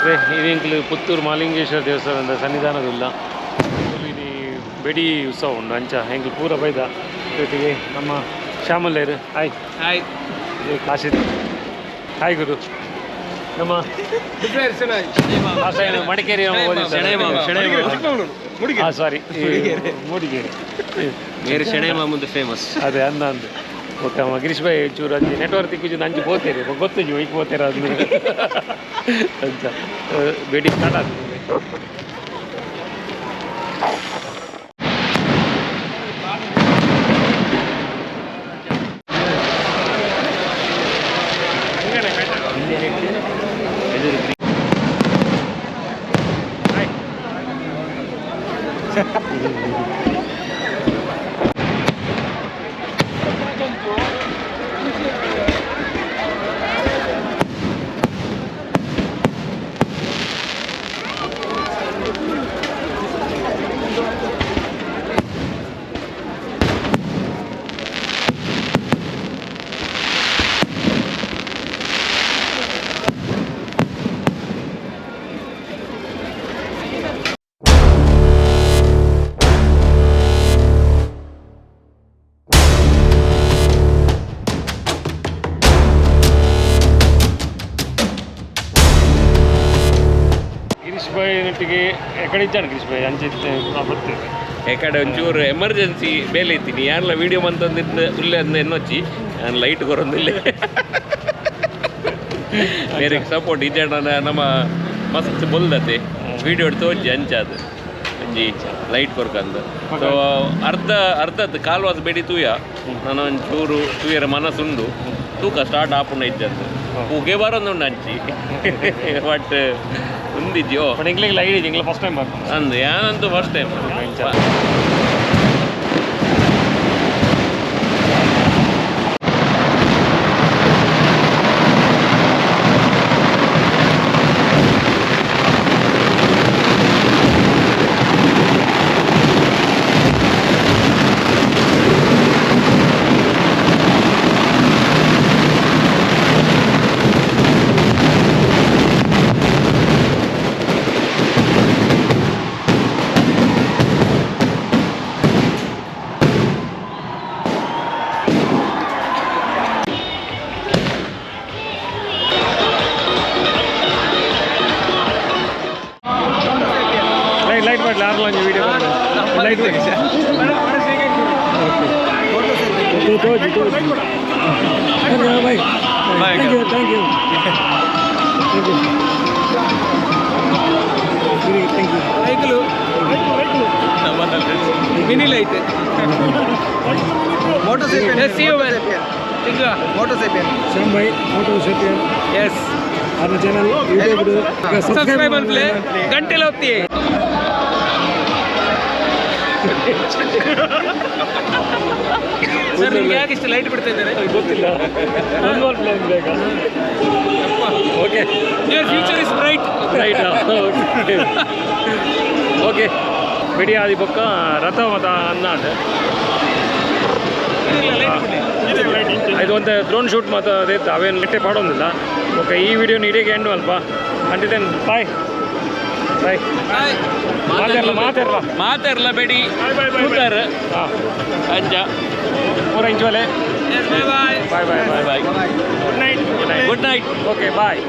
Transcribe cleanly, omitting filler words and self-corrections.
ವೀಕ್ಷಕರೇ ಇದು ಪುತ್ತೂರು ಮಾಲಿಂಗೇಶ್ವರ ದೇವಸ್ಥಾನದ ಸನ್ನಿಧಾನದಿಲ್ಲ ಇದು ಬೆಡಿ ಉತ್ಸವ ಉಂಟು ಅಂಚ ಹೆಂಗೆ ಪೂರ ಬೈದ ಜೊತೆಗೆ ನಮ್ಮ ಶ್ಯಾಮಲ್ಲೇರು ಹಾಯ್ ಹಾಯ್ ಕಾಶಿ ಹಾಯ್ ಗುರು ನಮ್ಮ ಮಡಿಕೇರಿ ಸಾರಿ ಮೂಡಿಗೆರೆ ಮೇರೆ ಶೆಣೆ ಮಾಮೂದು ಫೇಮಸ್ ಅದೇ ಅಂದು ಓಕೆ ಅಮ್ಮ ಗಿರೀಶ್ ಭಾಯ್ ಚೂರು ಅಂಜಿ ನೆಟ್ವರ್ಕ್ ತಿಕ್ಕು ಅಂಚು ಬೋತೇರಿ ಗೊತ್ತಿದ್ದು ಈಗ ಬೋತೇರ ಆದ್ಮೇಲೆ ಅಂತ ಬೇಡಿ ಸ್ಟಾರ್ಟ್ ಆಗ್ತದೆ ನೆಟ್ಟಿಗೆ ಎಕಡೆ ಇದ್ದಾನೆ ಗಿರೀಶ್ ಭಾಯ್ ಅಂಚೆ ಬರ್ತೇವೆ ಎಕಡೆ ಒಂಚೂರು ಎಮರ್ಜೆನ್ಸಿ ಬೇಲೆ ಇತ್ತೀನಿ ಯಾರೆಲ್ಲ ವೀಡಿಯೋ ಬಂತಂದಿದ್ದು ಉಲ್ಲೆ ಅಂದ ಎನ್ನೊಚ್ಚಿ ನಾನು ಲೈಟ್ ಕೊರೊಂದಿಲ್ಲ ಬೇರೆ ಸಪೋರ್ಟ್ ಇದ್ದ ನಮ್ಮ ಮಸ್ತ್ ಬೊಲ್ದತೆ ವೀಡಿಯೋ ತೋಜಿ ಅಂಚಾದ ಒಂಜಿ ಲೈಟ್ ಕೊರ್ಕಂದು ಸೊ ಅರ್ಧದ್ದು ಕಾಲ್ವಾಸ್ ಬೇಡಿ ತೂಯ ನಾನು ಒಂಚೂರು ತೂಯರ ಮನಸ್ಸುಂಡು ತೂಕ ಸ್ಟಾರ್ಟ್ ಆಪುಂಡ ಇದ್ದಂದು ಹೂಗೆ ಬರೋದುಂಡು ಅಂಚಿ ಬಟ್ ఉందిద్యో पण English light English first time ಅಂದು ಯಾನಂತೂ ಫಸ್ಟ್ ಟೈಮ್ लाइट ಮಾಡಿ ಲಾರ್ಲಾಂಜ್ ವಿಡಿಯೋ ಲೈಟ್ ಮಾಡಿ ಓಕೆ ತೋಜಿ ತೋಜಿ bye bye thank you thank you cycle mini light motorcycle ಎಸ್ ಯು ವೆಲ್ ಈಗ motorcycle Shyam Bhai motorcycle ಎಸ್ our channel YouTube ಸಬ್ಸ್ಕ್ರೈಬ್ ಮಾಡ್ಲಿ ಗಂಟೆಲ್ಲ ಒತ್ತಿ ಸರ್ ನಿಮ್ಗೆ ಯಾಕೆ ಇಷ್ಟು ಲೈಟ್ ಬಿಡ್ತಾ ಇದ್ದಾರೆ ಗೊತ್ತಿಲ್ಲ ಒಂದು ಪ್ಲಾನ್ ಬೇಕಾ okay your future is bright right okay ಬಿಡಿ ಆದಿ ಪಕ್ಕ ರಥ ಮತ ಅನ್ನಾಟ ಇದು ಒಂದು ಡ್ರೋನ್ ಶೂಟ್ ಮತ್ತು ಅದೇ ಅವೇನು ನೆಟ್ಟೆ ಮಾಡೋದಿಲ್ಲ ಓಕೆ ಈ ವಿಡಿಯೋ ನೀಡಿಗೆ ಎಂಡು ಅಲ್ಪ ಅಂಟಿದ್ದೇನೆ ಬಾಯ್ ಬಾಯ್ ಮಾತಾರಲ್ಲ ಬೇಡಿ ಕೂತಾರ ಅಜ್ಜ ಪೂರ ಇಂಚೋಲೆ bye bye bye bye good night good night okay ಬಾಯ್